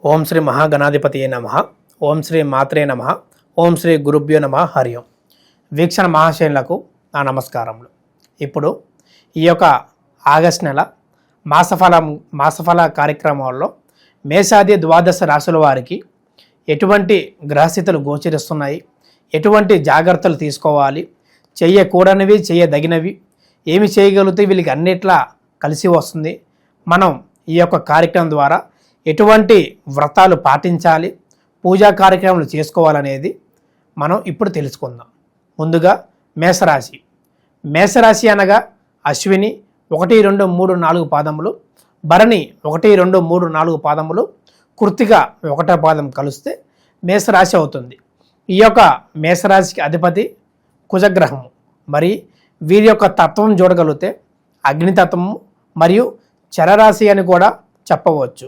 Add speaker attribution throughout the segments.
Speaker 1: ఓం శ్రీ మహాగణాధిపతియే నమః. ఓం శ్రీ మాత్రే నమః. ఓం శ్రీ గురుభ్యో నమః. హరి ఓం. వీక్షణ మహాశయులకు నా నమస్కారములు. ఇప్పుడు ఈ యొక్క ఆగస్టు నెల మాసఫల కార్యక్రమాల్లో మేషాది ద్వాదశ రాశుల వారికి ఎటువంటి గ్రహస్థితులు గోచరిస్తున్నాయి, ఎటువంటి జాగ్రత్తలు తీసుకోవాలి, చేయకూడనివి చేయదగినవి ఏమి చేయగలిగితే వీళ్ళకి అన్నిట్లా కలిసి వస్తుంది, మనం ఈ యొక్క కార్యక్రమం ద్వారా ఎటువంటి వ్రతాలు పాటించాలి, పూజా కార్యక్రమాలు చేసుకోవాలనేది మనం ఇప్పుడు తెలుసుకుందాం. ముందుగా మేషరాశి. మేషరాశి అనగా అశ్విని 1, 2, 3, 4 పాదములు, భరణి 1, 2, 3, 4 పాదములు, కృత్తిక 1వ పాదం కలిస్తే మేషరాశి అవుతుంది. ఈ యొక్క మేషరాశికి అధిపతి కుజగ్రహము. మరి వీరి యొక్క తత్వం చూడగలిగితే అగ్నితత్వము మరియు చరరాశి అని కూడా చెప్పవచ్చు.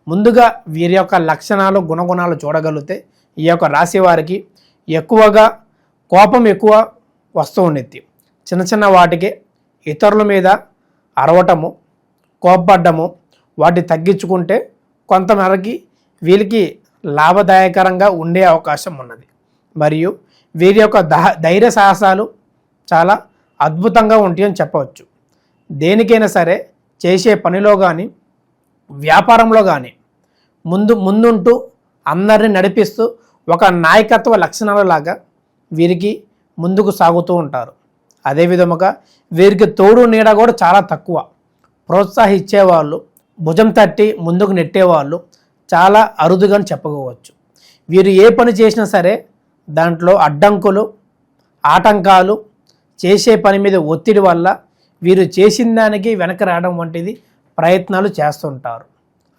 Speaker 1: ముందుగా వీరి యొక్క లక్షణాలు గుణగుణాలు చూడగలిగితే ఈ యొక్క రాశి వారికి ఎక్కువగా కోపం ఎక్కువ వస్తూ ఉండేది. చిన్న చిన్న వాటికి ఇతరుల మీద అరవటము, కోపపడ్డము, వాటిని తగ్గించుకుంటే కొంతమేరకి వీరికి లాభదాయకరంగా ఉండే అవకాశం ఉన్నది. మరియు వీరి యొక్క ధైర్య సాహసాలు చాలా అద్భుతంగా ఉంటాయని చెప్పవచ్చు. దేనికైనా సరే చేసే పనిలో కానీ వ్యాపారంలో కానీ ముందుంటూ అందరిని నడిపిస్తూ ఒక నాయకత్వ లక్షణాలలాగా వీరికి ముందుకు సాగుతూ ఉంటారు. అదేవిధముగా వీరికి తోడు నీడ కూడా చాలా తక్కువ. ప్రోత్సహించేవాళ్ళు, భుజం తట్టి ముందుకు నెట్టేవాళ్ళు చాలా అరుదుగా చెప్పుకోవచ్చు. వీరు ఏ పని చేసినా సరే దాంట్లో అడ్డంకులు, ఆటంకాలు, చేసే పని మీద ఒత్తిడి వల్ల వీరు చేసిన దానికి వెనక రావడం వంటిది ప్రయత్నాలు చేస్తుంటారు.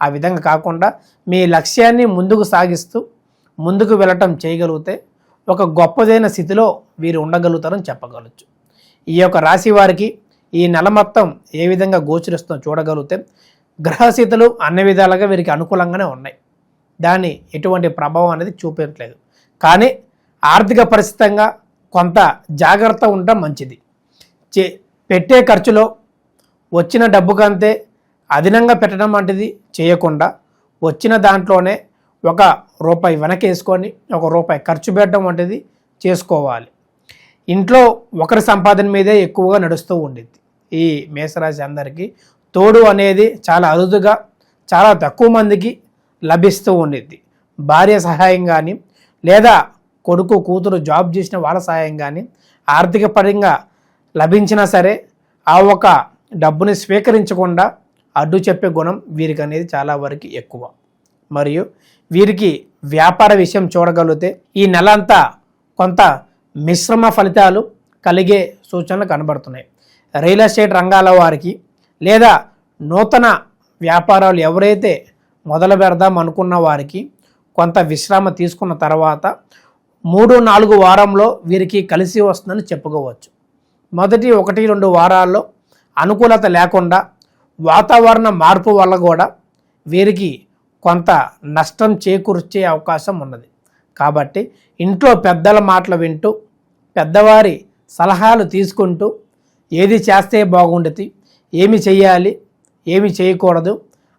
Speaker 1: ఆ విధంగా కాకుండా మీ లక్ష్యాన్ని ముందుకు సాగిస్తూ ముందుకు వెళ్ళటం చేయగలిగితే ఒక గొప్పదైన స్థితిలో వీరు ఉండగలుగుతారని చెప్పగలచ్చు. ఈ యొక్క రాశి వారికి ఈ నెల మొత్తం ఏ విధంగా గోచరిస్తుందో చూడగలిగితే గ్రహస్థితులు అన్ని విధాలుగా వీరికి అనుకూలంగానే ఉన్నాయి. దాన్ని ఎటువంటి ప్రభావం అనేది చూపించట్లేదు. కానీ ఆర్థిక పరిస్థితంగా కొంత జాగ్రత్త ఉండటం మంచిది. పెట్టే ఖర్చులో వచ్చిన డబ్బు కంటే అదనంగా పెట్టడం వంటిది చేయకుండా వచ్చిన దాంట్లోనే ₹1 వెనకేసుకొని ₹1 ఖర్చు పెట్టడం వంటిది చేసుకోవాలి. ఇంట్లో ఒకరి సంపాదన మీదే ఎక్కువగా నడుస్తూ ఉండేది. ఈ మేషరాశి అందరికీ తోడు అనేది చాలా అరుదుగా చాలా తక్కువ మందికి లభిస్తూ ఉండేది. భార్య సహాయం కానీ లేదా కొడుకు కూతురు జాబ్ చేసిన వాళ్ళ సహాయం కానీ ఆర్థిక పరంగా లభించినా సరే ఆ ఒక డబ్బుని స్వీకరించకుండా అడ్డు చెప్పే గుణం వీరికి అనేది చాలా వరకు ఎక్కువ. మరియు వీరికి వ్యాపార విషయం చూడగలిగితే ఈ నెల అంతా కొంత మిశ్రమ ఫలితాలు కలిగే సూచనలు కనబడుతున్నాయి. రియల్ ఎస్టేట్ రంగాల వారికి లేదా నూతన వ్యాపారాలు ఎవరైతే మొదలు పెడదాం అనుకున్న వారికి కొంత విశ్రామ తీసుకున్న తర్వాత 3-4 వారంలో వీరికి కలిసి వస్తుందని చెప్పుకోవచ్చు. మొదటి 1-2 వారాల్లో అనుకూలత లేకుండా వాతావరణ మార్పు వల్ల కూడా వీరికి కొంత నష్టం చేకూర్చే అవకాశం ఉన్నది. కాబట్టి ఇంట్లో పెద్దల మాటలు వింటూ పెద్దవారి సలహాలు తీసుకుంటూ ఏది చేస్తే బాగుండేది, ఏమి చేయాలి, ఏమి చేయకూడదు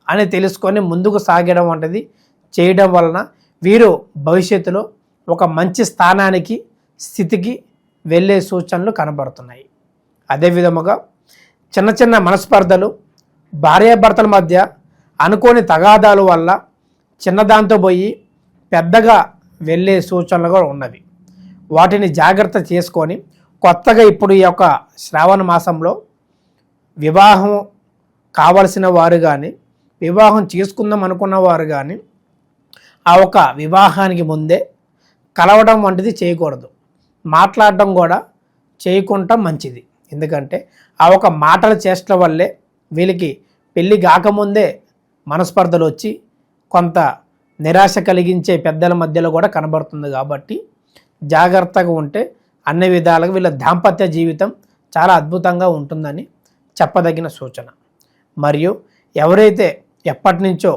Speaker 1: అని తెలుసుకొని ముందుకు సాగడం వంటిది చేయడం వలన వీరు భవిష్యత్తులో ఒక మంచి స్థానానికి స్థితికి వెళ్ళే సూచనలు కనబడుతున్నాయి. అదేవిధముగా చిన్న చిన్న మనస్పర్ధలు, భార్యాభర్తల మధ్య అనుకోని తగాదాల వల్ల చిన్నదాంతో పోయి పెద్దగా వెళ్ళే సూచనలు కూడా ఉన్నవి. వాటిని జాగ్రత్త చేసుకొని కొత్తగా ఇప్పుడు ఈ యొక్క శ్రావణ మాసంలో వివాహం కావలసిన వారు కానీ వివాహం చేసుకుందాం అనుకున్న వారు కానీ ఆ ఒక వివాహానికి ముందే కలవడం వంటిది చేయకూడదు. మాట్లాడడం కూడా చేయకుండా మంచిది. ఎందుకంటే ఆ ఒక మాటల చేష్టల వల్లే వీళ్ళకి పెళ్ళి కాకముందే మనస్పర్ధలు వచ్చి కొంత నిరాశ కలిగించే పెద్దల మధ్యలో కూడా కనబడుతుంది. కాబట్టి జాగ్రత్తగా ఉంటే అన్ని విధాలుగా వీళ్ళ దాంపత్య జీవితం చాలా అద్భుతంగా ఉంటుందని చెప్పదగిన సూచన. మరియు ఎవరైతే ఎప్పటి నుంచో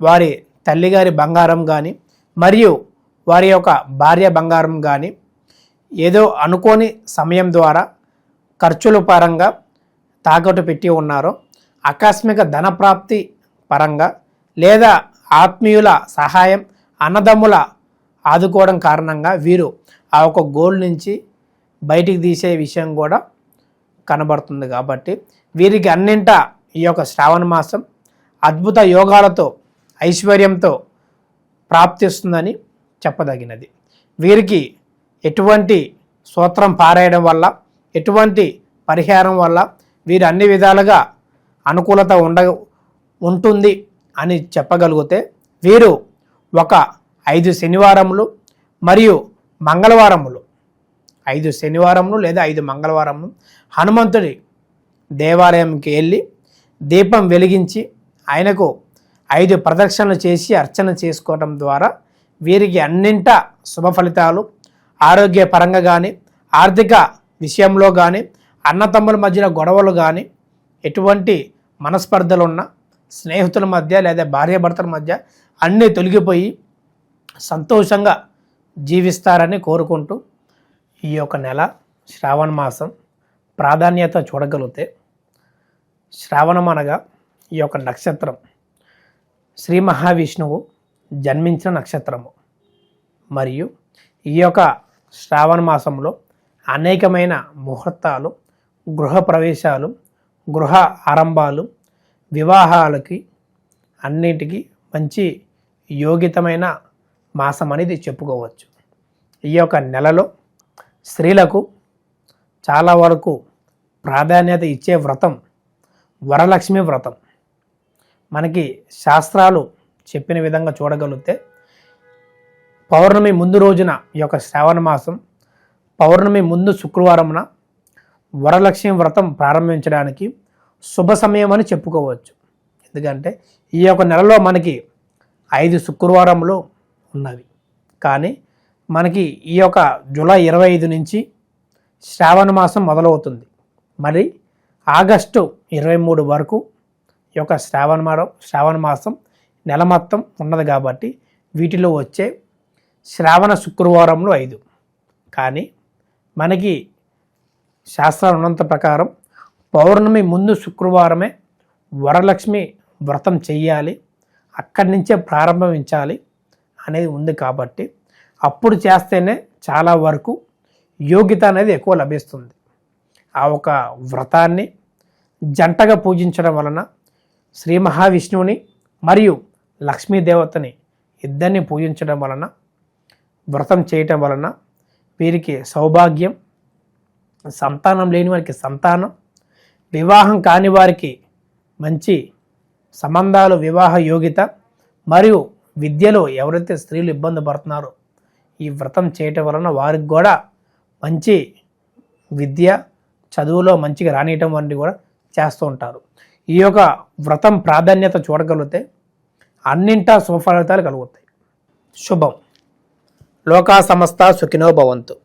Speaker 1: వారి తల్లిగారి బంగారం కానీ మరియు వారి యొక్క భార్య బంగారం కానీ ఏదో అనుకోని సమయం ద్వారా ఖర్చుల పరంగా తాకట్టు పెట్టి ఉన్నారో ఆకస్మిక ధనప్రాప్తి పరంగా లేదా ఆత్మీయుల సహాయం, అన్నదమ్ముల ఆదుకోవడం కారణంగా వీరు ఆ ఒక గోల్ నుంచి బయటికి తీసే విషయం కూడా కనబడుతుంది. కాబట్టి వీరికి అన్నింట ఈ యొక్క శ్రావణ మాసం అద్భుత యోగాలతో ఐశ్వర్యంతో ప్రాప్తిస్తుందని చెప్పదగినది. వీరికి ఎటువంటి స్తోత్రం పారేయడం వల్ల, ఎటువంటి పరిహారం వల్ల వీరు అన్ని విధాలుగా అనుకూలత ఉంటుంది అని చెప్పగలిగితే, వీరు ఒక 5 శనివారములు మరియు మంగళవారములు, 5 శనివారములు లేదా 5 మంగళవారములు హనుమంతుడి దేవాలయంకి వెళ్ళి దీపం వెలిగించి ఆయనకు 5 ప్రదక్షిణలు చేసి అర్చన చేసుకోవడం ద్వారా వీరికి అన్నింట శుభ ఫలితాలు, ఆరోగ్యపరంగా కానీ, ఆర్థిక విషయంలో కానీ, అన్నతమ్ముల మధ్యలో గొడవలు కానీ, ఎటువంటి మనస్పర్ధలు ఉన్న స్నేహితుల మధ్య లేదా భార్యాభర్తల మధ్య అన్నీ తొలగిపోయి సంతోషంగా జీవిస్తారని కోరుకుంటూ, ఈ యొక్క నెల శ్రావణ మాసం ప్రాధాన్యత చూడగలిగితే, శ్రావణం అనగా ఈ యొక్క నక్షత్రం శ్రీ మహావిష్ణువు జన్మించిన నక్షత్రము. మరియు ఈ యొక్క శ్రావణ మాసంలో అనేకమైన ముహూర్తాలు, గృహ ప్రవేశాలు, గృహ ఆరంభాలు, వివాహాలకి అన్నిటికీ మంచి యోగితమైన మాసం అనేది చెప్పుకోవచ్చు. ఈ యొక్క నెలలో స్త్రీలకు చాలా వరకు ప్రాధాన్యత ఇచ్చే వ్రతం వరలక్ష్మి వ్రతం. మనకి శాస్త్రాలు చెప్పిన విధంగా చూడగలిగితే, పౌర్ణమి ముందు రోజున ఈ యొక్క శ్రావణ మాసం పౌర్ణమి ముందు శుక్రవారమున వరలక్ష్మి వ్రతం ప్రారంభించడానికి శుభ సమయం అని చెప్పుకోవచ్చు. ఎందుకంటే ఈ యొక్క నెలలో మనకి 5 శుక్రవారములు ఉన్నవి. కానీ మనకి ఈ యొక్క జూలై 25 నుంచి శ్రావణ మాసం మొదలవుతుంది. మరి ఆగస్టు 23 వరకు ఈ యొక్క శ్రావణ మాసం నెల మొత్తం ఉన్నది. కాబట్టి వీటిలో వచ్చే శ్రావణ శుక్రవారములు 5. కానీ మనకి శాస్త్రాలు ఉన్నంత ప్రకారం పౌర్ణమి ముందు శుక్రవారమే వరలక్ష్మి వ్రతం చెయ్యాలి, అక్కడి నుంచే ప్రారంభించాలి అనేది ఉంది. కాబట్టి అప్పుడు చేస్తేనే చాలా వరకు యోగ్యత అనేది ఎక్కువ లభిస్తుంది. ఆ ఒక వ్రతాన్ని జంటగా పూజించడం వలన శ్రీ మహావిష్ణువుని మరియు లక్ష్మీదేవతని ఇద్దరిని పూజించడం వలన, వ్రతం చేయటం వలన వీరికి సౌభాగ్యం, సంతానం లేని వారికి సంతానం, వివాహం కాని వారికి మంచి సంబంధాలు, వివాహ యోగ్యత, మరియు విద్యలో ఎవరైతే స్త్రీలు ఇబ్బంది పడుతున్నారో ఈ వ్రతం చేయటం వలన వారికి కూడా మంచి విద్య, చదువులో మంచిగా రానియటం వంటివి కూడా చేస్తూ ఉంటారు. ఈ యొక్క వ్రతం ప్రాధాన్యత చూడగలిగితే అన్నింటా శుభఫలితాలు కలుగుతాయి. శుభం. లోకా సమస్త సుఖినో భవంతు.